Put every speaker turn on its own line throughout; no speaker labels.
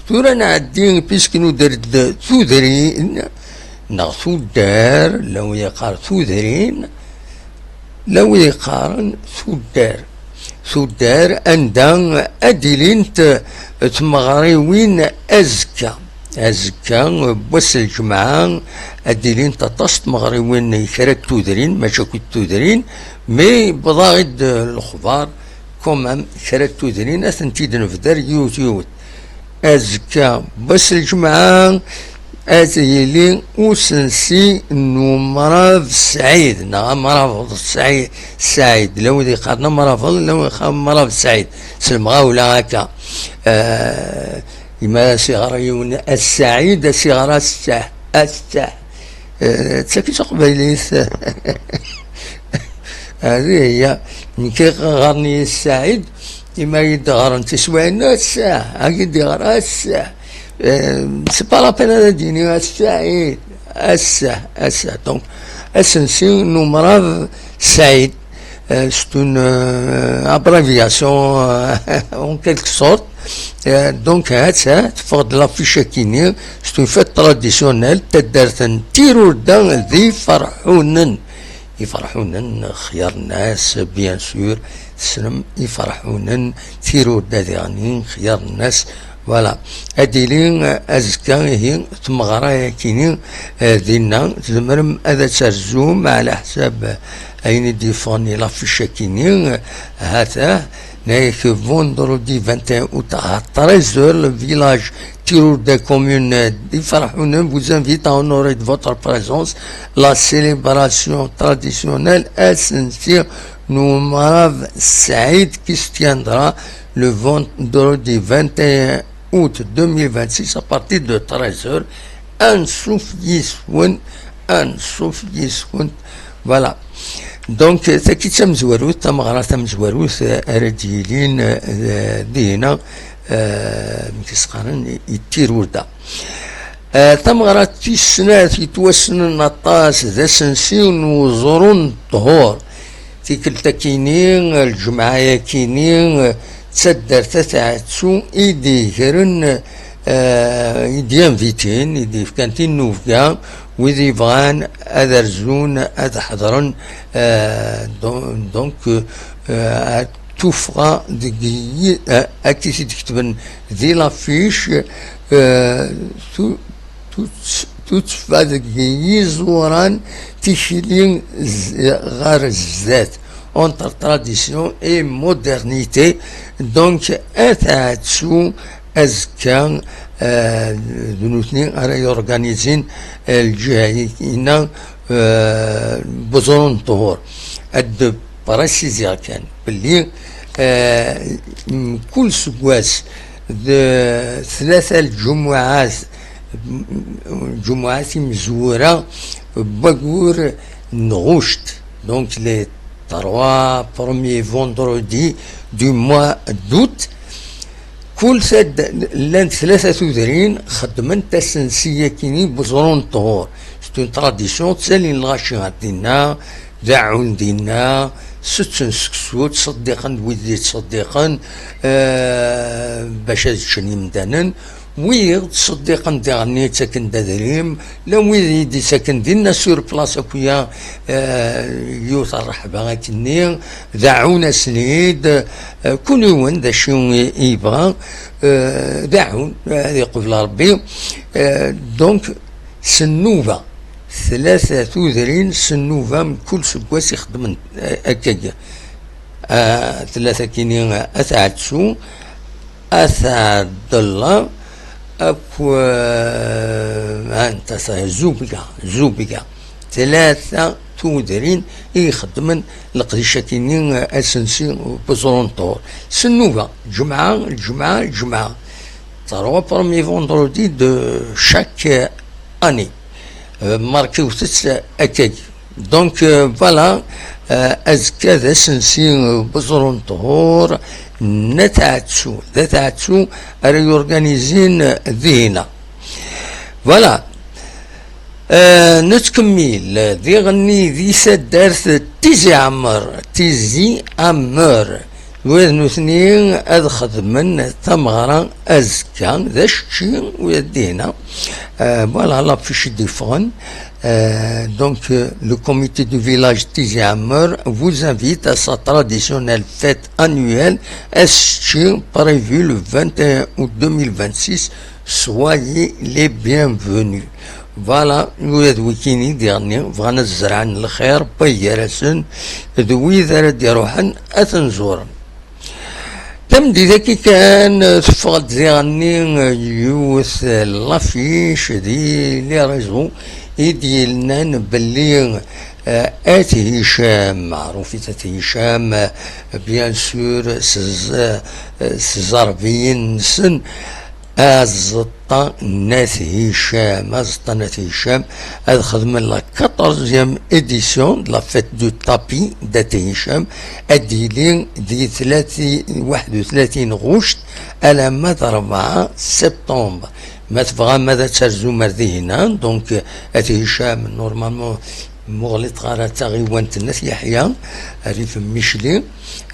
تورا نعدي بيسكنو درد ثودرين نغثو الدار لو يقار ثودرين لو يقارن ثودار أندا أدلين تمغريوين أزكا بوس الجمعة أدلين تطست مغريوين يكرا تودرين ما شاكو تودرين مي بضاغد الأخبار كومام كرا تودرين أثنتيد نفدر يوت أزكا بوس الجمعة أتيلي وسنسي إنه مرض سعيد مرض سعيد لو ذي قاتنا مرض سعيد سلمغا ولا هكا إما صغار يون السعيد صغار الساه تسكي تقبيليس هذه هي من كي غارني السعيد إما يدغرن تسوى الساه أكيد يغرى الساه سي با لا بين ديني السعيد الساه دونك اسنسي نو مرض سعيد c'est une abréviation en quelque sorte. Donc, ça, pour de la fiche kini, c'est une fête traditionnelle. تدرتن تيرو دان ذي يفرحونن خيار الناس بيان سور سلم يفرحونن تيرو دان خيار الناس فوالا هادي لي ازكا هي تمغرا كيني دينا تزمرم هذا ترزوم على حساب أين ديفوني لا فيش كيني هذا نايك فوندرودي 21 août à 13h le village Tirur des communes d'Ifrahoun vous invite à honorer de votre présence la célébration traditionnelle essentielle Noumarav Saïd qui se tiendra le vendredi 21 août 2026 à partir de 13h un souffle voilà. دونك تاكي تمزوروث تمغرا تمزوروث ارديلين دينا مكسقارن يتيروردا تمغرا تيسنات يتوسن نطاس ذا سنسيون وزرون طهور تيكل تاكينين الجمعة كينين تصدر تتعتسو ايدي هرن يديان فيتين يدي فكانتين نوفكا وإذا يبغان هذا رزون هذا حضرن دونك توفغا أكتسي تكتبن ذي لافيش توتفا دقي زوران تيشيلين غار الزات entre tradition et modernité donc أتعتسو أزكا دونوتني أنا يورغانيزين الجهينا بزرون طهور أد براسيزيا كان باللي كل سكواس ثلاثة الجمعات مزورة بقور نغوشت دونك لي 3 premiers vendredis du mois d'août كل سد لان ثلاثة ثودرين خدمن تسنسية كيني بزرون طهور ستون تراديسيون تسالي الغاشيات دينا داعون دينا ستن سكسو تصدقا ويدي تصدقا باش هادشي مدانن ويغ تصدقا داغني تسكن دادريم لا ويدي دي ساكن دينا سور بلاصة كويا يوث الرحبة كني داعونا سنيد كل يوم دا شو يبغى داعون هذه قبل ربي دونك سنوفا ثلاثة ثودرين سنوفا من كل سكواس يخدم هكاكا ثلاثة كينين أثعدسو أثعد الله أكو أنت زوبيكا ثلاثة تودرين يخدمن القديشة كينين أسنسي بزرون طور سنوفا الجمعة 3 premiers vendredis de chaque année ماركيو تسع أكاك دونك فوالا أزكى ذا سنسي بزرون طهور نتعتسو ريورغانيزين ذهنا فوالا نتكمل ذي غني ذي سدارت تيزي عمر نوثني أدخذ من ثمغرة أزكا ذا الشي ويدينا فوالا لا فيش ديفون. Donc le comité du village Tizi Amr vous invite à sa traditionnelle fête annuelle Eschi prévue le 21 août 2026. Soyez les bienvenus. فوالا ولاد ويكيني ديالني بغانا الزرعن الخير بيرسن ذوي ذا يروحن أثنزورن تمدي ذاكي كان تفقد ديالني يوث لافيش دي لي ريزو يديلنا نبلي آتي هشام معروف آتي هشام بيان سور سزاربيين سن أزطا ناس هشام هذا خدم لا 14e édition de la fête du tapis d'Ati هشام أديلين دي 31 غشت على مدى 4 سبتمبر ما تبغى ماذا ترزو مردي هنا. دونك أتي هشام نورمالمون مغلط غارة تغيوانت الناس يحيى ريف ميشلي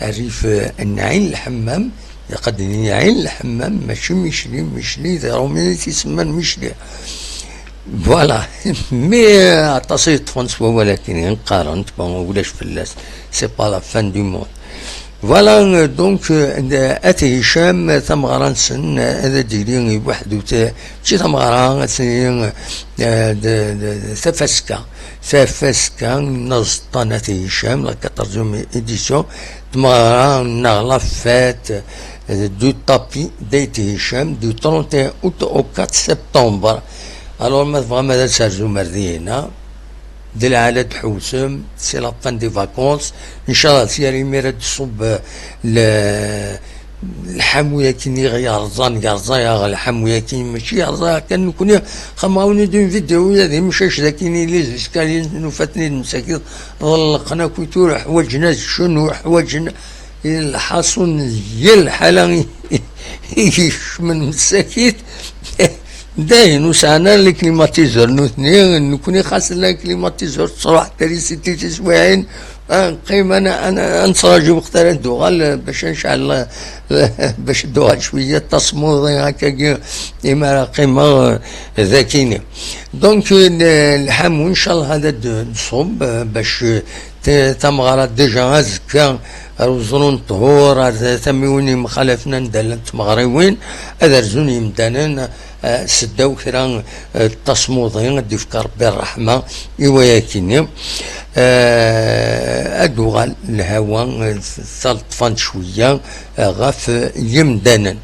ريف النعين الحمام يقدني عين الحمام ماشي ميشلي رومي تيسمى ميشلي فوالا مي عطاسي فرنسوا ولكن قارنت ولاش فلاس سي با لا فان دو موند. فوالا دونك أتي هشام ثمغران سن هذا ديري وحدو شي ثمغران ثفاسكا نزطان أتي هشام لا 14e édition ثمغران لا فات du tapis d'Ati Hisham du 31 août au 4 septembre. Alors ما تبغى ماذا تسرزو مردي هنا دي العالة حوسم سي لا فان دي فاكونس ان شاء الله سياري ميرا تصب الحموية كيني يرزان يا الحموية كيني ماشي يرزان كان نكون خماوني دون فيديو هذه مشاش ذاكيني لي زكالي نفاتني المساكين ضلقنا كويتور حواجنا شنو حواجنا الحاصون ديال الحالة من مساكيت داين وسعنا لي كليماتيزور نوثني نكوني خاص لنا كليماتيزور تصلح تريسيتي تسواعين قيمة أنا نصراجي وقتها الدوغال باش نشعل باش الدوغال شوية تصمود هكا إما قيمة ذاكيني. دونك الحمو إن شاء الله هذا نصوب باش تمغرات ديجا هزكا روزرون طهور ثميوني مخالفنا ندلن تمغريوين هذا رزوني مدانا سداو كرا التصمودين دي فكر بالرحمة إيواياكيني أدوغال الهوا ثالطفان شوية غاف يمدانا.